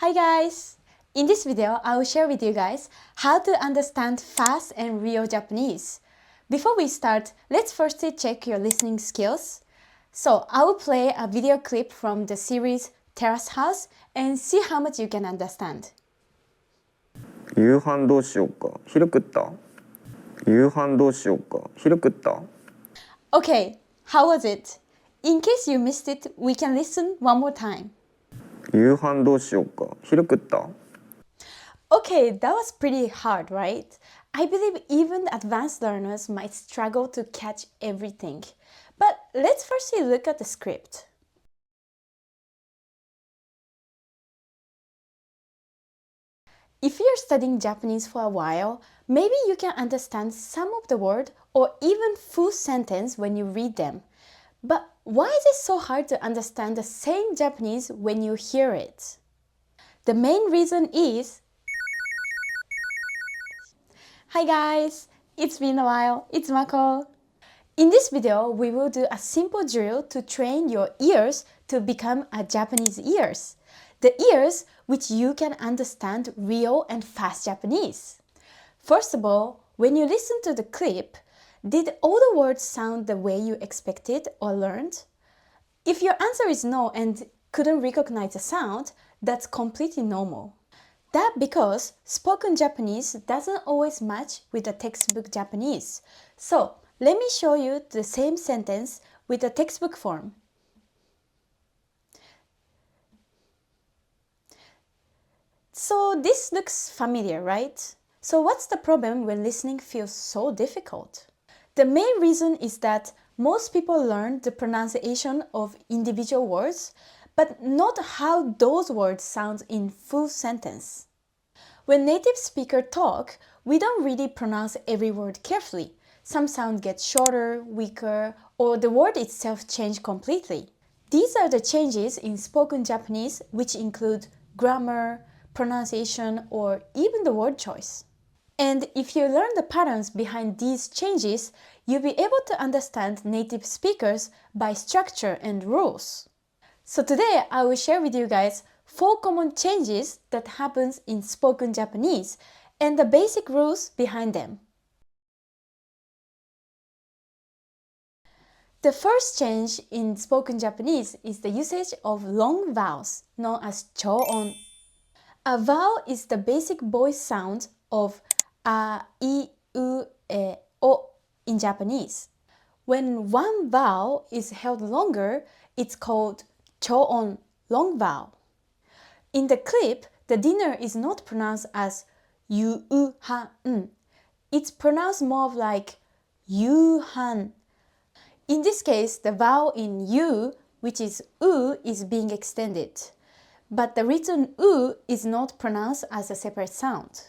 Hi guys! In this video, I will share with you guys how to understand fast and real Japanese. Before we start, let's firstly check your listening skills. So I will play a video clip from the series Terrace House and see how much you can understand. 夕飯どうしようか。昼食った？夕飯どうしようか。昼食った？ Okay, how was it? In case you missed it, we can listen one more time. 夕飯どうしようか。昼食った？ Okay, that was pretty hard, right? I believe even advanced learners might struggle to catch everything. But let's firstly look at the script. If you're studying Japanese for a while, maybe you can understand some of the word or even full sentence when you read them. But why is it so hard to understand the same Japanese when you hear it? The main reason is... Hi guys! It's been a while, it's Mako! In this video, we will do a simple drill to train your ears to become a Japanese ears. The ears which you can understand real and fast Japanese. First of all, when you listen to the clip, did all the words sound the way you expected or learned? If your answer is no and couldn't recognize the sound, that's completely normal. That because spoken Japanese doesn't always match with the textbook Japanese. So, let me show you the same sentence with the textbook form. So this looks familiar, right? So what's the problem when listening feels so difficult? The main reason is that most people learn the pronunciation of individual words, but not how those words sound in full sentence. When native speakers talk, we don't really pronounce every word carefully. Some sounds get shorter, weaker, or the word itself changes completely. These are the changes in spoken Japanese which include grammar, pronunciation, or even the word choice. And if you learn the patterns behind these changes, you'll be able to understand native speakers by structure and rules. So today I will share with you guys 4 common changes that happens in spoken Japanese and the basic rules behind them. The first change in spoken Japanese is the usage of long vowels known as choon. A vowel is the basic voice sound of a, I, U, E, O in Japanese. When one vowel is held longer, it's called choon, long vowel. In the clip, the dinner is not pronounced as yu, ha, n. It's pronounced more like yu, han. In this case, the vowel in yu, which is u, is being extended. But the written u is not pronounced as a separate sound.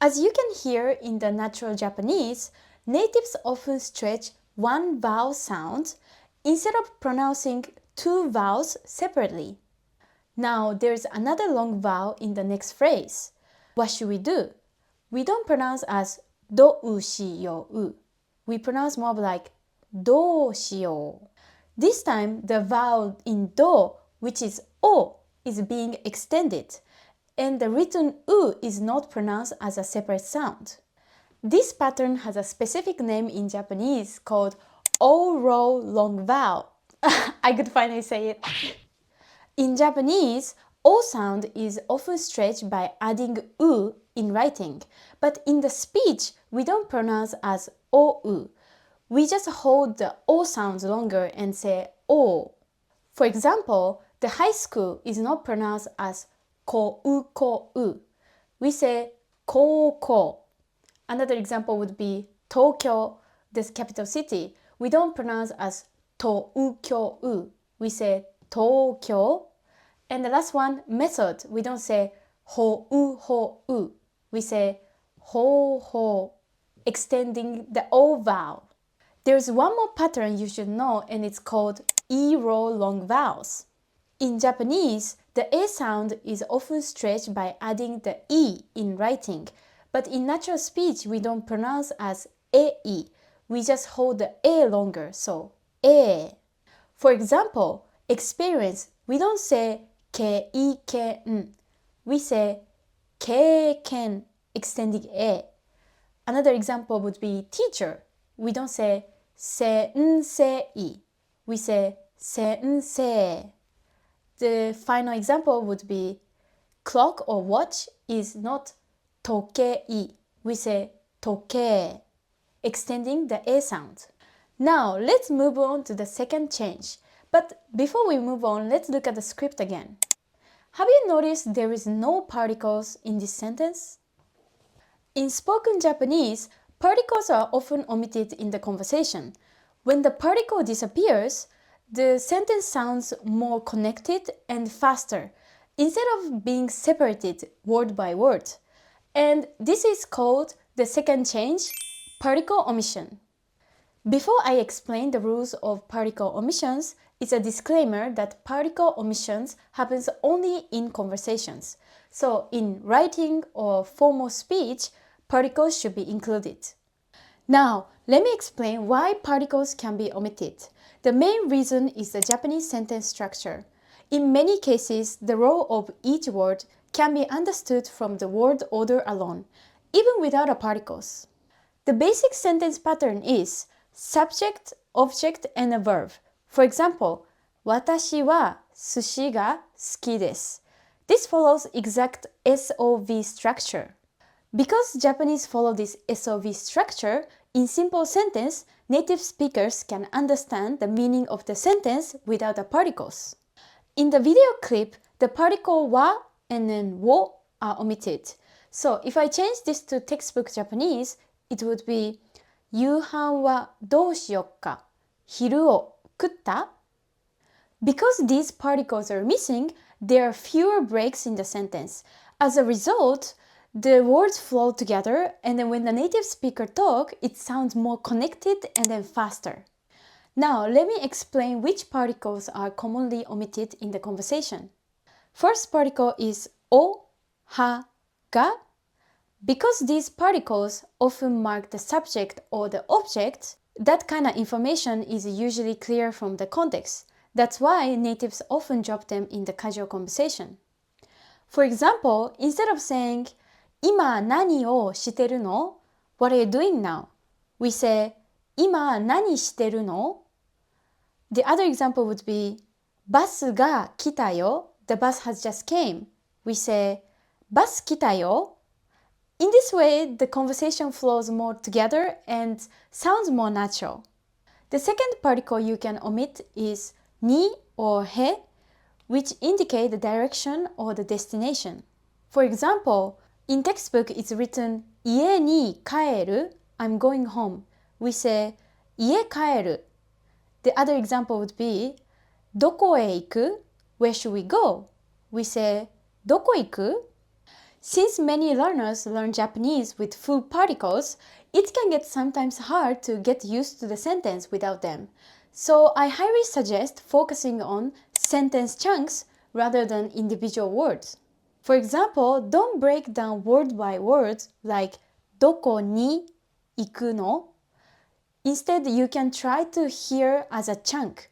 As you can hear in the natural Japanese, natives often stretch one vowel sound instead of pronouncing 2 vowels separately. Now there's another long vowel in the next phrase. What should we do? We don't pronounce as do u shi yo u. We pronounce more like do shi yo. This time the vowel in do, which is o, is being extended, and the written u is not pronounced as a separate sound. This pattern has a specific name in Japanese called o-row long vowel. I could finally say it. In Japanese, o sound is often stretched by adding u in writing, but in the speech, we don't pronounce as o-u. We just hold the o sounds longer and say o. For example, the high school is not pronounced as ko-u. We say ko-ko. Another example would be Tokyo, the capital city. We don't pronounce as to-u-kyo-u. We say Tokyo. And the last one, method. We don't say ho-u. We say ho-ho, extending the o vowel. There's one more pattern you should know, and it's called e-row long vowels. In Japanese, the a sound is often stretched by adding the e in writing, but in natural speech we don't pronounce as ei. We just hold the a longer, so e. For example, experience, we don't say kei-ken. we say 経験 extending a. Another example would be teacher. We don't say 先生. We say 先生. The final example would be clock or watch is not 時計. We say 時計, extending the a sound. Now let's move on to the second change. But before we move on, let's look at the script again. Have you noticed there is no particles in this sentence? In spoken Japanese, particles are often omitted in the conversation. When the particle disappears, the sentence sounds more connected and faster, instead of being separated word by word. And this is called the second change, particle omission. Before I explain the rules of particle omissions, it's a disclaimer that particle omissions happens only in conversations. So in writing or formal speech, particles should be included. Now, let me explain why particles can be omitted. The main reason is the Japanese sentence structure. In many cases, the role of each word can be understood from the word order alone, even without the particles. The basic sentence pattern is subject, object, and a verb. For example, 私は寿司が好きです. This follows exact SOV structure. Because Japanese follow this SOV structure, in simple sentence, native speakers can understand the meaning of the sentence without the particles. In the video clip, the particle wa and then wo are omitted. So if I change this to textbook Japanese, it would be 夕飯はどうしよっか? 昼を食った? Because these particles are missing, there are fewer breaks in the sentence. As a result, the words flow together, and then when the native speaker talks, it sounds more connected and then faster. Now, let me explain which particles are commonly omitted in the conversation. First particle is o, ha, ga. Because these particles often mark the subject or the object, that kind of information is usually clear from the context. That's why natives often drop them in the casual conversation. For example, instead of saying 今何をしてるの? What are you doing now? We say 今何してるの? The other example would be バスが来たよ. The bus has just came. We say バス来たよ. In this way, the conversation flows more together and sounds more natural. The second particle you can omit is ni or he, which indicate the direction or the destination. For example, in textbook it's written 家に帰る, I'm going home. We say 家帰る. The other example would be どこへ行く? Where should we go? We say どこ行く? Since many learners learn Japanese with full particles, it can get sometimes hard to get used to the sentence without them. So I highly suggest focusing on sentence chunks rather than individual words. For example, don't break down word by word like どこに行くの? Instead, you can try to hear as a chunk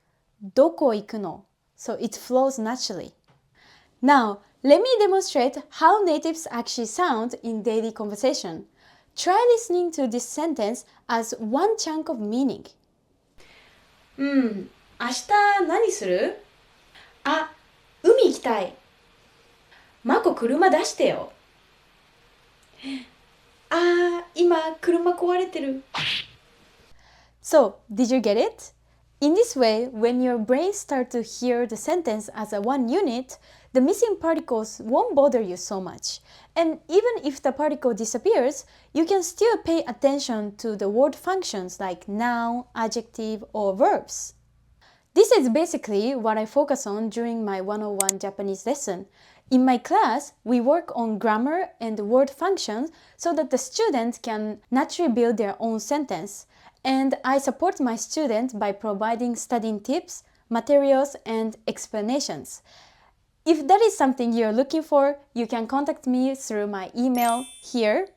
どこ行くの? So it flows naturally. Now, let me demonstrate how natives actually sound in daily conversation. Try listening to this sentence as one chunk of meaning. 明日何する? あ、海行きたい. マコ車出してよ. あ、今車壊れてる. So, did you get it? In this way, when your brain starts to hear the sentence as a one unit, the missing particles won't bother you so much. And even if the particle disappears, you can still pay attention to the word functions like noun, adjective, or verbs. This is basically what I focus on during my 101 Japanese lesson. In my class, we work on grammar and word functions so that the student can naturally build their own sentence. And I support my students by providing studying tips, materials, and explanations. If that is something you're looking for, you can contact me through my email here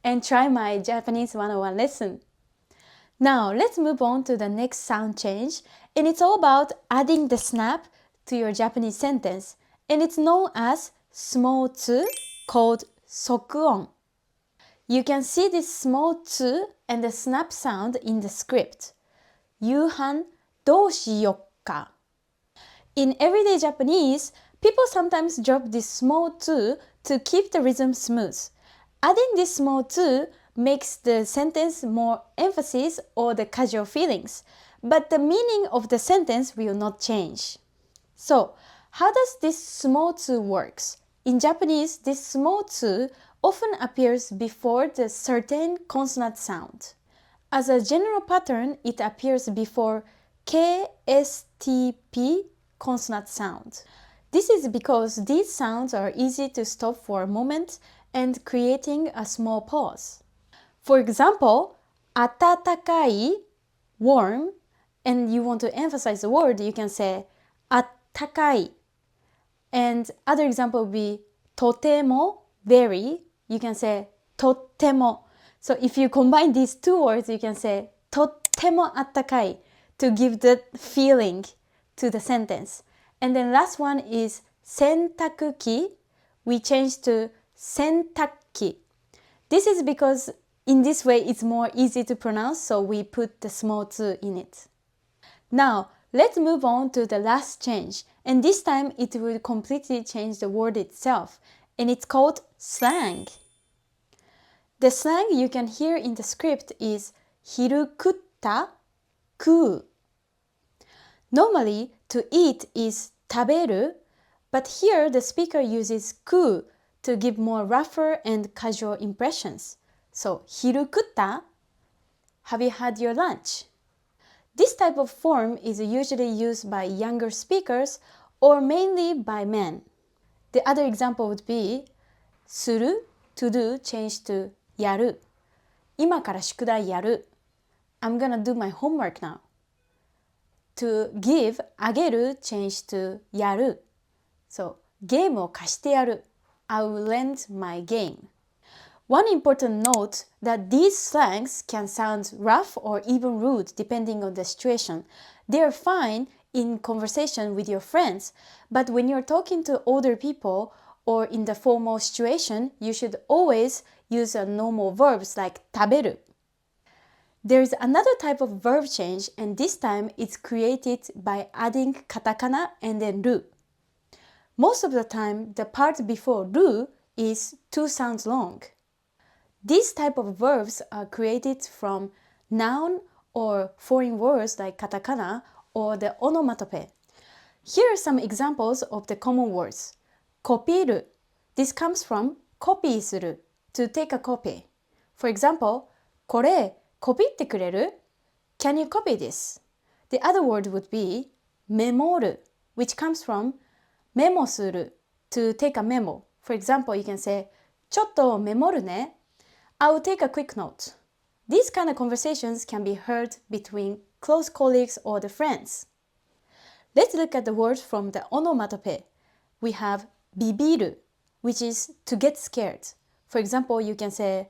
and try my Japanese 101 lesson. Now, let's move on to the next sound change, and it's all about adding the snap to your Japanese sentence, and it's known as small tsu called sokuon. You can see this small tsu and the snap sound in the script. 夕飯どうしよっか. In everyday Japanese, people sometimes drop this small tsu to keep the rhythm smooth. Adding this small tsu makes the sentence more emphasis or the casual feelings, but the meaning of the sentence will not change. So, how does this small tsu works? In Japanese, this small tsu often appears before the certain consonant sound. As a general pattern, it appears before KSTP consonant sound. This is because these sounds are easy to stop for a moment and creating a small pause. For example, 温かい warm, and you want to emphasize the word, you can say あったかい. And other example would be とても very, you can say とっても. So if you combine these two words, you can say とってもあったかい to give the feeling to the sentence. And then last one is 洗濯機. We change to 洗濯機. This is because in this way it's more easy to pronounce, so we put the small tsu in it. Now, let's move on to the last change. And this time it will completely change the word itself. And it's called slang. The slang you can hear in the script is 昼食った 食う. Normally, to eat is 食べる, but here the speaker uses 食う to give more rougher and casual impressions. So, 昼食った? Have you had your lunch? This type of form is usually used by younger speakers or mainly by men. The other example would be する to do changed to やる. 今から宿題やる. I'm gonna do my homework now. To give あげる changed to やる. So ゲームを貸してやる. I will lend my game. One important note that these slangs can sound rough or even rude depending on the situation. They are fine in conversation with your friends, but when you're talking to older people or in the formal situation, you should always use normal verbs like 食べる. There's another type of verb change, and this time it's created by adding katakana and then ru. Most of the time, the part before ru is two sounds long. These type of verbs are created from noun or foreign words like katakana or the onomatope. Here are some examples of the common words. コピる. This comes from コピーする, to take a copy. For example, これコピってくれる? Can you copy this? The other word would be メモる, which comes from メモする, to take a memo. For example, you can say ちょっとメモるね. I will take a quick note. These kind of conversations can be heard between close colleagues or the friends. Let's look at the words from the onomatope. We have ビビる, which is to get scared. For example, you can say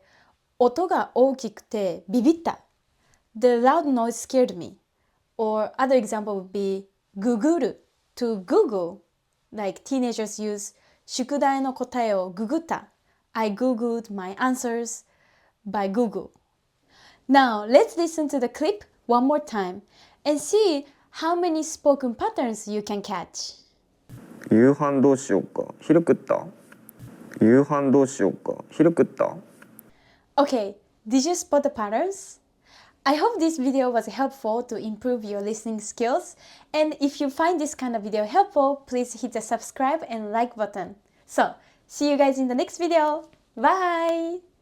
音が大きくてビビった. The loud noise scared me. Or other example would be ググる, to Google. Like teenagers use 宿題の答えをググった. I googled my answers by Google. Now, let's listen to the clip one more time and see how many spoken patterns you can catch. 夕飯どうしようか昼食った？夕飯どうしようか昼食った？ Okay, did you spot the patterns? I hope this video was helpful to improve your listening skills. And if you find this kind of video helpful, please hit the subscribe and like button. So, see you guys in the next video. Bye!